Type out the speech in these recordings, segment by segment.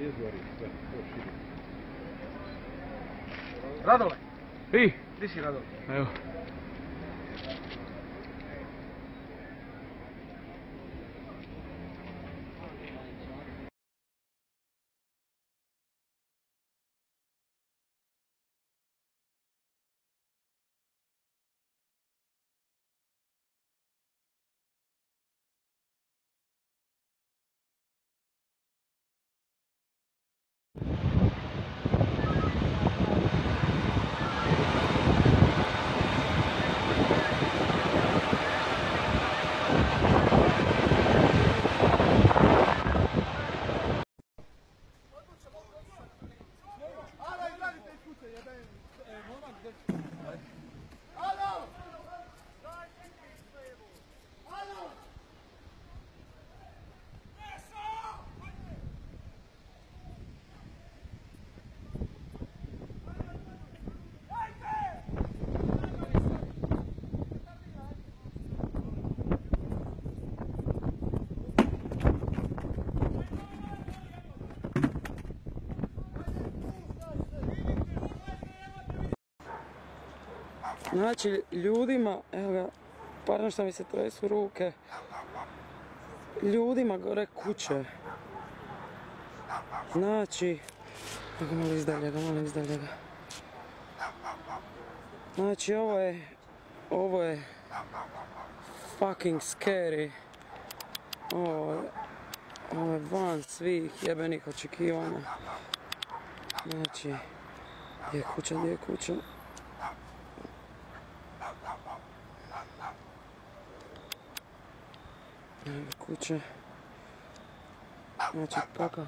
Izgori sve, to širi. Radole! I? Gdje si Radole? Evo. Znači, ljudima, evo ga, pardon što mi se tresu ruke, ljudima gore kuće. Znači, ga malo izdalje ga. Znači, ovo je fucking scary. Ovo je van svih jebenih očekivanja. Znači, gdje je kuća? Kuće. Znači, kakav?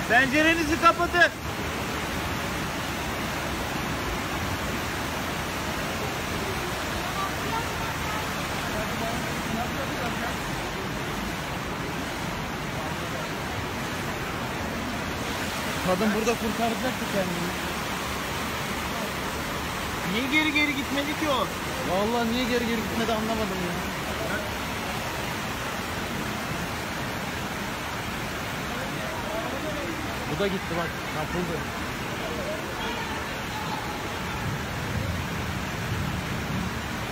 Pencerenizi kapatın. Kadın burada kurtaracaktı kendini. Niye geri gitmedi ki o? Vallahi niye geri gitmedi anlamadım ya. Bu da gitti bak, kapıldı.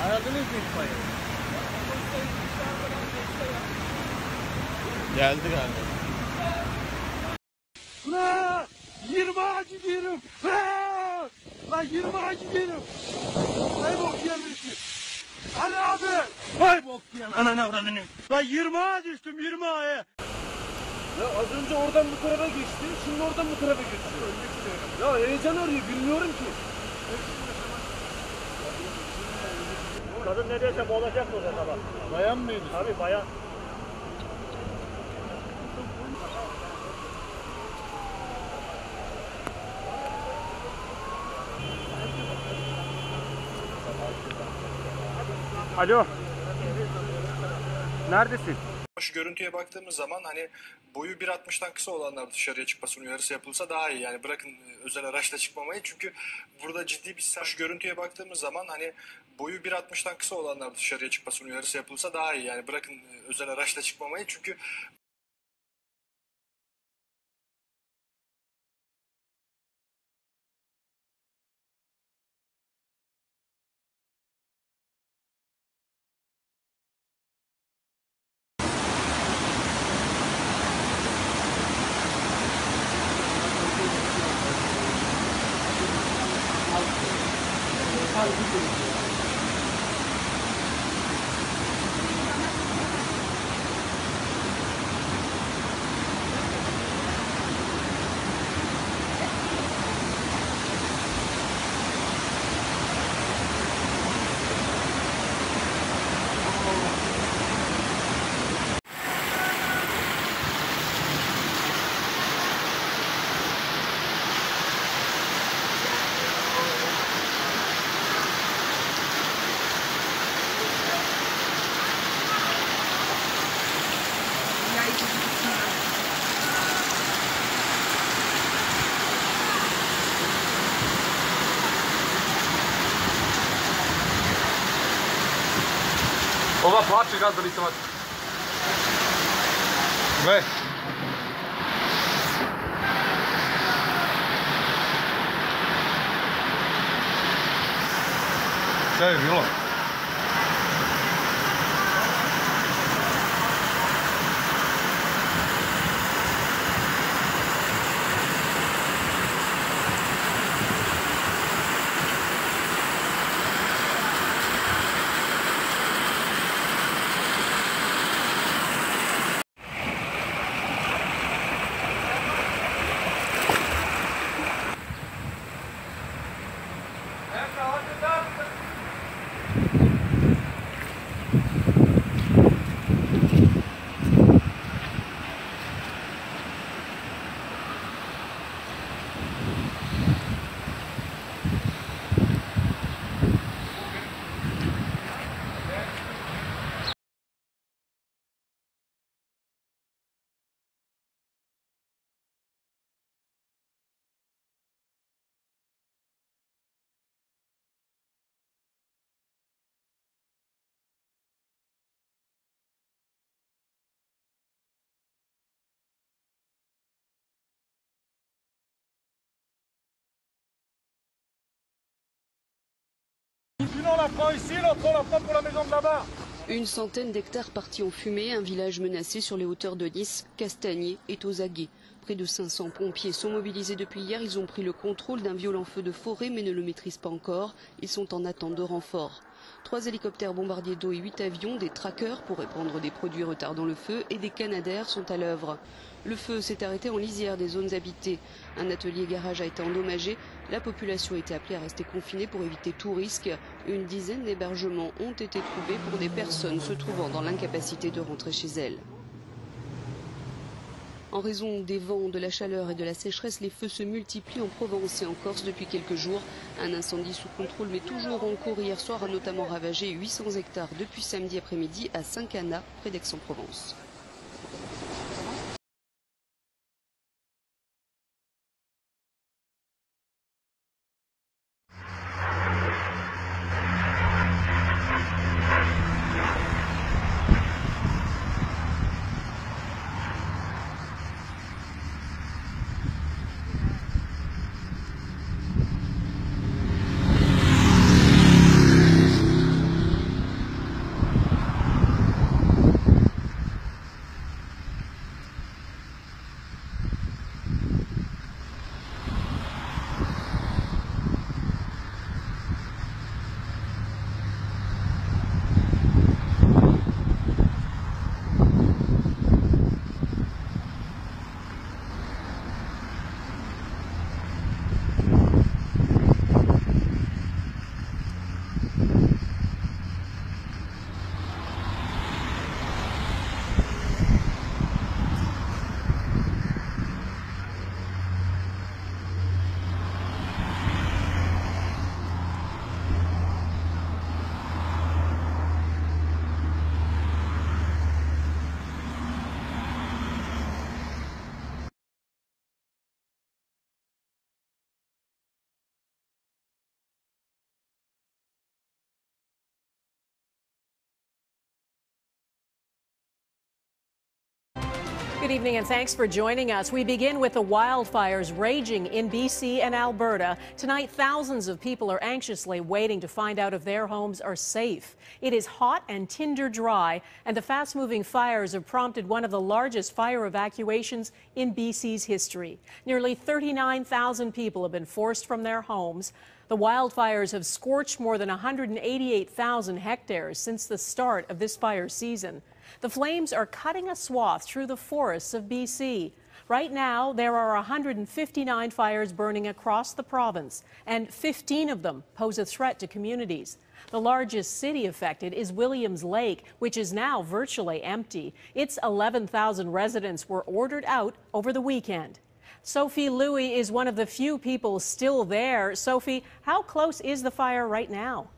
Aradınız mı itfaiye? Geldi galiba. Ulan 20 ağacı diyorum. Lan 20 ağacı diyorum. Ay bok yemişsin. Hadi abi. Ay bok yiyen ananı avradını. Lan 20 ağa düştüm 20 ağa. Ya az önce oradan bu tarafa geçti. Şimdi oradan bu tarafa geçiyor. Ya heyecan arıyor bilmiyorum ki. Kadın ne derse olacak orada sabah. Bayan mıydı? Tabii bayan. Alo. Neredesin? Şu görüntüye baktığımız zaman hani boyu 1.60'dan kısa olanlar dışarıya çıkmasının uyarısı yapılsa daha iyi. Yani bırakın özel araçla çıkmamayı çünkü burada ciddi bir şu görüntüye baktığımız zaman hani boyu 1.60'dan kısa olanlar dışarıya çıkmasının uyarısı yapılsa daha iyi. Yani bırakın özel araçla çıkmamayı çünkü Ova plače gaz da nisam vas. Gle. Šta je bilo? Sinon on la prend ici, l'autre on la prend pour la maison de là-bas. Une centaine d'hectares partis en fumée, un village menacé sur les hauteurs de Nice, Castagnier est aux aguets. Près de 500 pompiers sont mobilisés depuis hier. Ils ont pris le contrôle d'un violent feu de forêt mais ne le maîtrisent pas encore. Ils sont en attente de renfort. 3 hélicoptères bombardiers d'eau et 8 avions, des trackers pour répandre des produits retardant le feu et des canadaires sont à l'œuvre. Le feu s'est arrêté en lisière des zones habitées. Un atelier-garage a été endommagé. La population a été appelée à rester confinée pour éviter tout risque. Une dizaine d'hébergements ont été trouvés pour des personnes se trouvant dans l'incapacité de rentrer chez elles. En raison des vents, de la chaleur et de la sécheresse, les feux se multiplient en Provence et en Corse depuis quelques jours. Un incendie sous contrôle mais toujours en cours hier soir a notamment ravagé 800 hectares depuis samedi après-midi à Saint-Cana, près d'Aix-en-Provence. Good evening and thanks for joining us. We begin with the wildfires raging in BC and Alberta. Tonight, thousands of people are anxiously waiting to find out if their homes are safe. It is hot and tinder dry, and the fast-moving fires have prompted one of the largest fire evacuations in BC's history. Nearly 39,000 people have been forced from their homes. The wildfires have scorched more than 188,000 hectares since the start of this fire season. The flames are cutting a swath through the forests of BC. Right now, there are 159 fires burning across the province, and 15 of them pose a threat to communities. The largest city affected is Williams Lake, which is now virtually empty. Its 11,000 residents were ordered out over the weekend. Sophie Louis is one of the few people still there. Sophie, how close is the fire right now?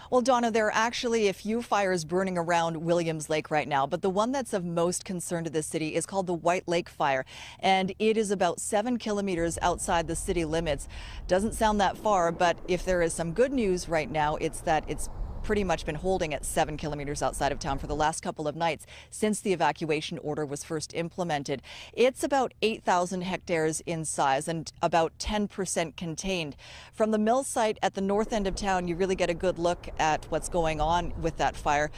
Well, Donna, there are actually a few fires burning around Williams Lake right now, but the one that's of most concern to the city is called the White Lake Fire, and it is about 7 kilometers outside the city limits. Doesn't sound that far, but if there is some good news right now, it's that it's pretty much been holding at 7 kilometers outside of town for the last couple of nights since the evacuation order was first implemented. It's about 8,000 hectares in size and about 10% contained. From the mill site at the north end of town, you really get a good look at what's going on with that fire.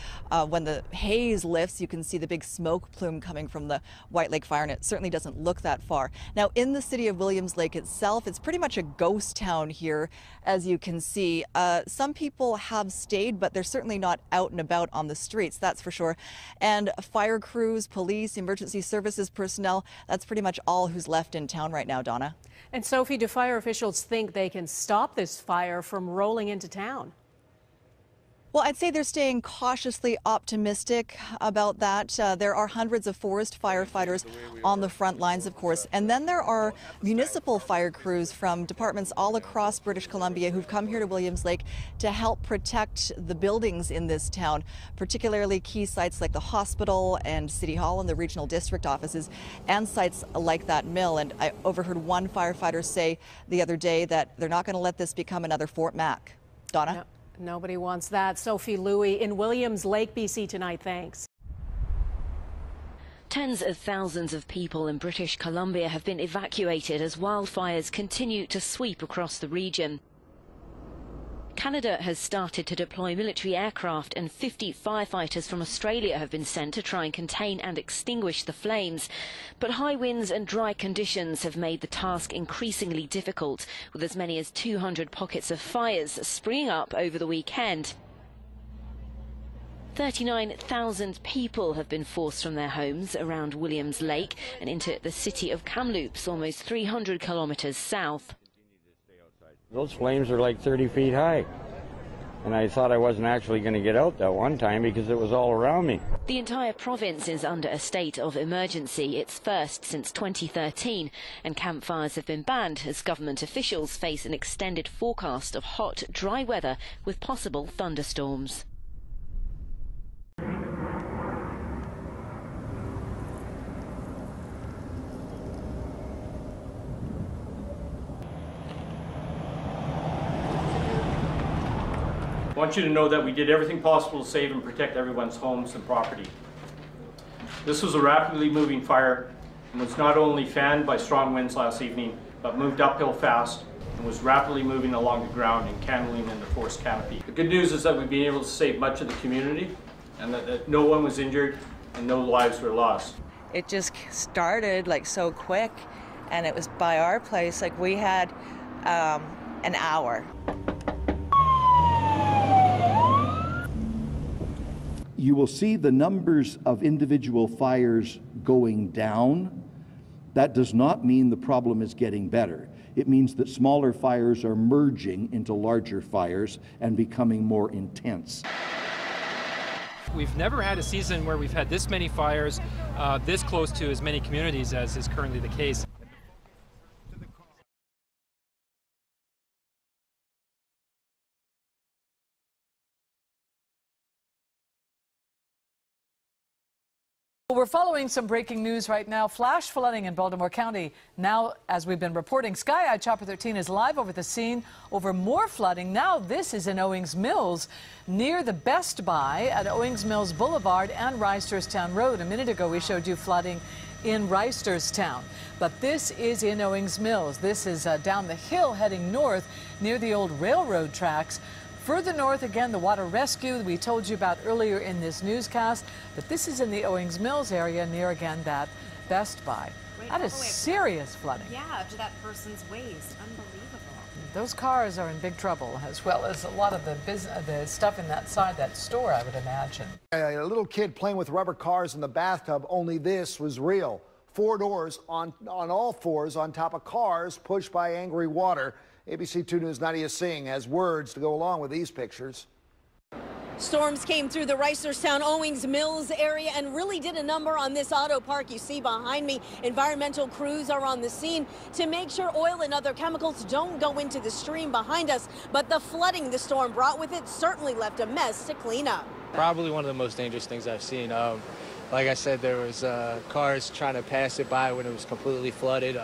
When the haze lifts, you can see the big smoke plume coming from the White Lake Fire, and it certainly doesn't look that far. Now, in the city of Williams Lake itself, it's pretty much a ghost town here, as you can see. Some people have stayed, but they're certainly not out and about on the streets, that's for sure. And fire crews, police, emergency services personnel, that's pretty much all who's left in town right now, Donna. And Sophie, do fire officials think they can stop this fire from rolling into town? Well, I'd say they're staying cautiously optimistic about that. There are hundreds of forest firefighters on the front lines, of course. And then there are municipal fire crews from departments all across British Columbia who've come here to Williams Lake to help protect the buildings in this town, particularly key sites like the hospital and City Hall and the regional district offices, and sites like that mill. And I overheard one firefighter say the other day that they're not going to let this become another Fort Mac. Donna? No. Nobody wants that. Sophie Louis in Williams Lake, BC tonight. Thanks. Tens of thousands of people in British Columbia have been evacuated as wildfires continue to sweep across the region. Canada has started to deploy military aircraft, and 50 firefighters from Australia have been sent to try and contain and extinguish the flames. But high winds and dry conditions have made the task increasingly difficult, with as many as 200 pockets of fires springing up over the weekend. 39,000 people have been forced from their homes around Williams Lake and into the city of Kamloops, almost 300 kilometers south. Those flames are like 30 feet high. And I thought I wasn't actually going to get out that one time because it was all around me. The entire province is under a state of emergency, its first since 2013, and campfires have been banned as government officials face an extended forecast of hot, dry weather with possible thunderstorms. I want you to know that we did everything possible to save and protect everyone's homes and property. This was a rapidly moving fire and was not only fanned by strong winds last evening, but moved uphill fast and was rapidly moving along the ground and canoling in the forest canopy. The good news is that we've been able to save much of the community and that no one was injured and no lives were lost. It just started like so quick, and it was by our place, like we had an hour. You will see the numbers of individual fires going down. That does not mean the problem is getting better. It means that smaller fires are merging into larger fires and becoming more intense. We've never had a season where we've had this many fires, this close to as many communities as is currently the case. We're following some breaking news right now. Flash flooding in Baltimore County. Now, as we've been reporting, Sky Eye Chopper 13 is live over the scene over more flooding. Now this is in Owings Mills near the Best Buy at Owings Mills Boulevard and Reisterstown Road. A minute ago we showed you flooding in Reisterstown, but this is in Owings Mills. This is down the hill heading north near the old railroad tracks. Further north, again, the water rescue we told you about earlier in this newscast, but this is in the Owings Mills area near, again, that Best Buy. That is serious flooding. Yeah, up to that person's waist. Unbelievable. Those cars are in big trouble, as well as a lot of the stuff in that store, I would imagine. A little kid playing with rubber cars in the bathtub, only this was real. 4 doors on all fours on top of cars pushed by angry water. ABC 2 News' Nadia Singh has words to go along with these pictures. Storms came through the Reisterstown Owings Mills area and really did a number on this auto park you see behind me. Environmental crews are on the scene to make sure oil and other chemicals don't go into the stream behind us. But the flooding the storm brought with it certainly left a mess to clean up. Probably one of the most dangerous things I've seen. Like I said, there was cars trying to pass it by when it was completely flooded.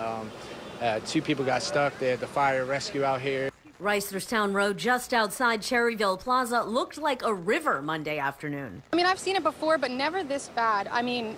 2 people got stuck. They had the fire rescue out here. Reisterstown Road, just outside Cherryville Plaza, looked like a river Monday afternoon. I mean, I've seen it before, but never this bad. I mean,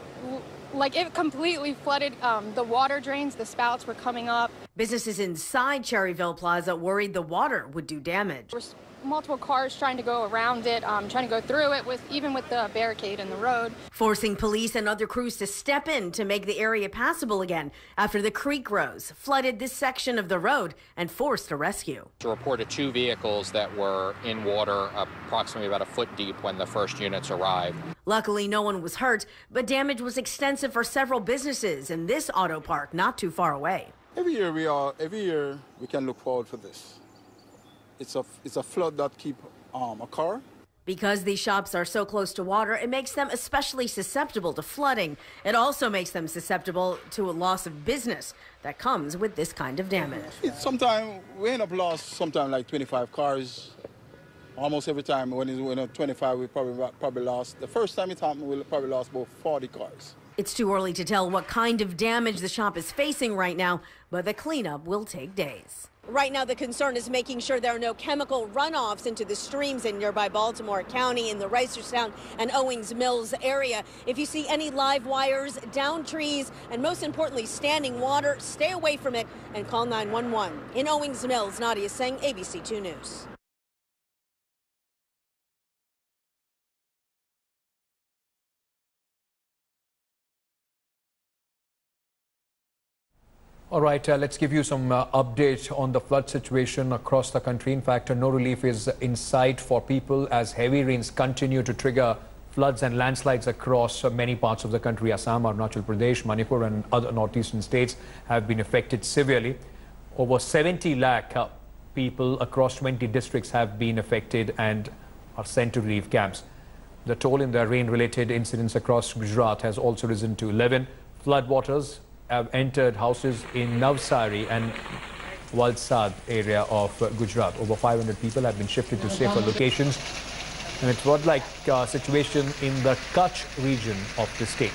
like it completely flooded the water drains. The spouts were coming up. Businesses inside Cherryville Plaza worried the water would do damage. There were multiple cars trying to go around it, trying to go through it, even with the barricade in the road. Forcing police and other crews to step in to make the area passable again after the creek rose, flooded this section of the road and forced a rescue. Reported 2 vehicles that were in water approximately about a foot deep when the first units arrived. Luckily, no one was hurt, but damage was extensive for several businesses in this auto park not too far away. Every year we can look forward for this. It's a flood that keep occur. Because these shops are so close to water, it makes them especially susceptible to flooding. It also makes them susceptible to a loss of business that comes with this kind of damage. Sometimes we end up lost sometimes like 25 cars. Almost every time when it's 25, we probably lost. The first time it happened, we probably lost about 40 cars. It's too early to tell what kind of damage the shop is facing right now, but the cleanup will take days. Right now, the concern is making sure there are no chemical runoffs into the streams in nearby Baltimore County in the Reisterstown and Owings Mills area. If you see any live wires, downed trees, and most importantly, standing water, stay away from it and call 911. In Owings Mills, Nadia Singh, ABC 2 News. All right, let's give you some update on the flood situation across the country. In fact, no relief is in sight for people as heavy rains continue to trigger floods and landslides across many parts of the country. Assam, Arunachal Pradesh, Manipur and other northeastern states have been affected severely. Over 70 lakh people across 20 districts have been affected and are sent to relief camps. The toll in the rain-related incidents across Gujarat has also risen to 11. Floodwaters have entered houses in Navsari and Valsad area of Gujarat. Over 500 people have been shifted to safer locations. And it's what like situation in the Kutch region of the state.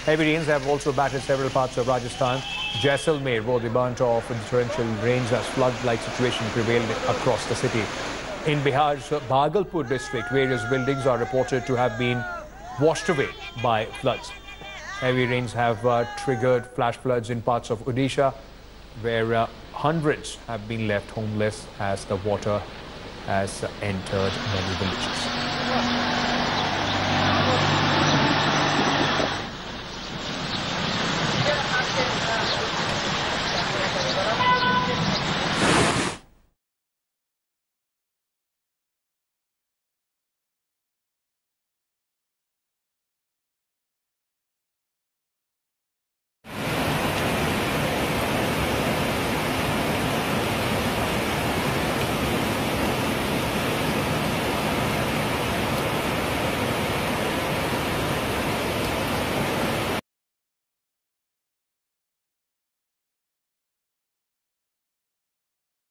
Heavy rains have also battered several parts of Rajasthan. Jaisalmer bore the brunt of torrential rains as flood-like situation prevailed across the city. In Bihar's Bhagalpur district, various buildings are reported to have been washed away by floods. Heavy rains have triggered flash floods in parts of Odisha, where hundreds have been left homeless as the water has entered many villages.